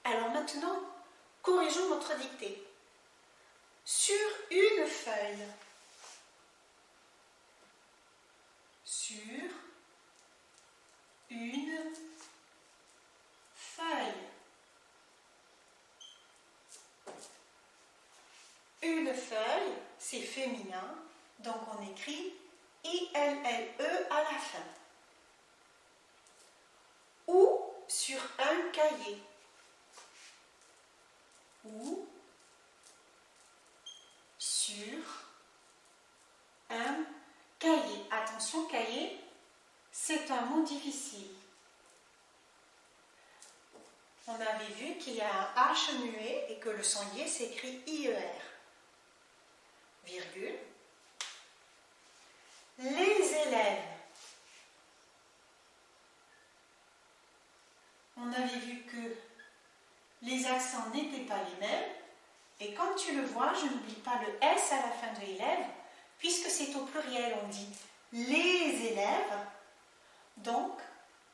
Alors maintenant, corrigeons notre dictée. Sur une feuille. Sur une feuille. Une feuille, c'est féminin, donc on écrit I-L-L-E à la fin. Ou sur un cahier. Ou sur un cahier. Attention, cahier, c'est un mot difficile. On avait vu qu'il y a un H muet et que le son Y s'écrit IER. Virgule. Les élèves. On avait vu que les accents n'étaient pas les mêmes. Et comme tu le vois, je n'oublie pas le S à la fin de élève, puisque c'est au pluriel, on dit les élèves. Donc,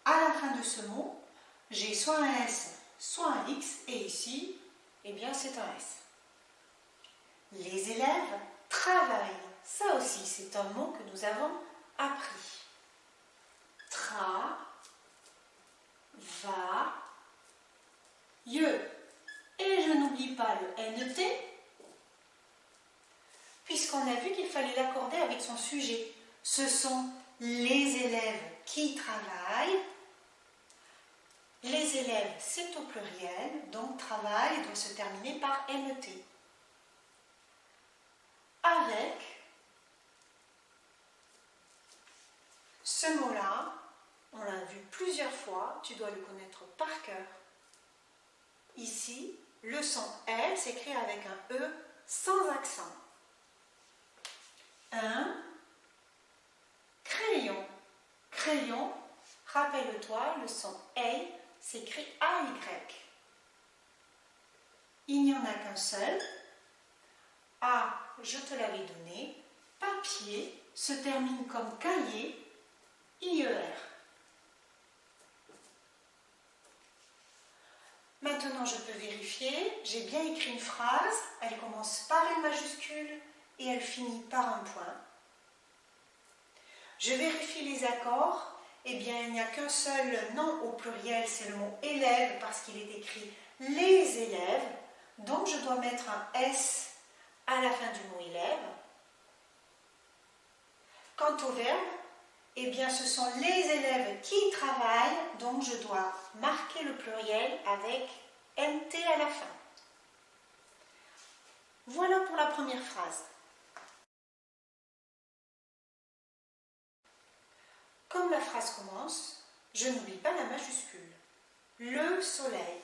à la fin de ce mot, j'ai soit un S, soit un X, et ici, eh bien, c'est un S. Les élèves travaillent. Ça aussi, c'est un mot que nous avons appris. Tra-va-ye. Et je n'oublie pas le NT, puisqu'on a vu qu'il fallait l'accorder avec son sujet. Ce sont les élèves qui travaillent. Les élèves, c'est au pluriel, donc travail doit se terminer par NT. Avec ce mot-là, on l'a vu plusieurs fois, tu dois le connaître par cœur. Ici, le son L s'écrit avec un E sans accent. Un crayon. Crayon, rappelle-toi, le son A s'écrit AY. Il n'y en a qu'un seul. A, je te l'avais donné. Papier se termine comme cahier, IER. Maintenant, je peux vérifier. J'ai bien écrit une phrase. Elle commence par une majuscule et elle finit par un point. Je vérifie les accords. Eh bien, il n'y a qu'un seul nom au pluriel, c'est le mot élève parce qu'il est écrit les élèves. Donc, je dois mettre un S à la fin du mot élève. Quant au verbe, eh bien, ce sont les élèves qui travaillent, donc je dois marquer le pluriel avec NT à la fin. Voilà pour la première phrase. Comme la phrase commence, je n'oublie pas la majuscule. Le soleil.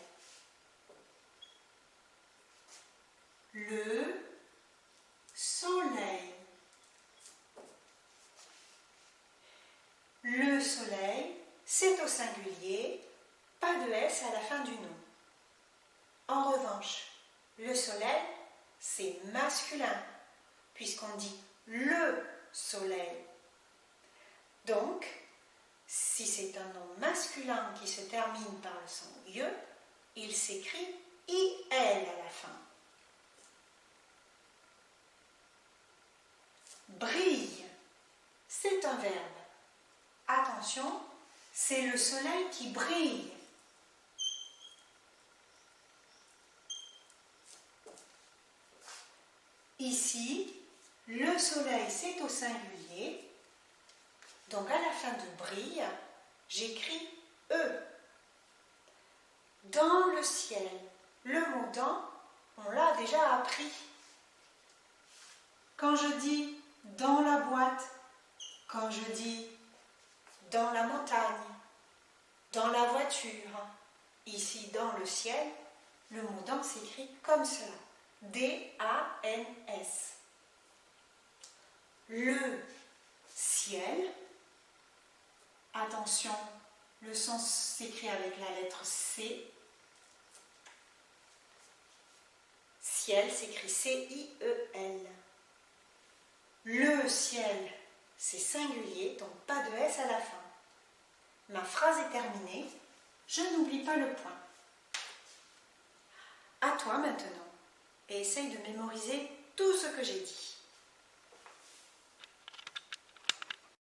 Le soleil. Le soleil, c'est au singulier, pas de S à la fin du nom. En revanche, le soleil, c'est masculin, puisqu'on dit le soleil. Donc, si c'est un nom masculin qui se termine par le son IE, il s'écrit IL à la fin. Brille, c'est un verbe. Attention, c'est le soleil qui brille. Ici, le soleil, c'est au singulier. Donc, à la fin de brille, j'écris E. Dans le ciel. Le mot dans, on l'a déjà appris. Quand je dis dans la boîte, quand je dis dans la montagne, dans la voiture, ici dans le ciel, le mot dans s'écrit comme cela. D-A-N-S. Le ciel, attention, le son s'écrit avec la lettre C. Ciel s'écrit C-I-E-L. Le ciel, c'est singulier, donc pas de S à la fin. Ma phrase est terminée, je n'oublie pas le point. À toi maintenant. Et essaye de mémoriser tout ce que j'ai dit.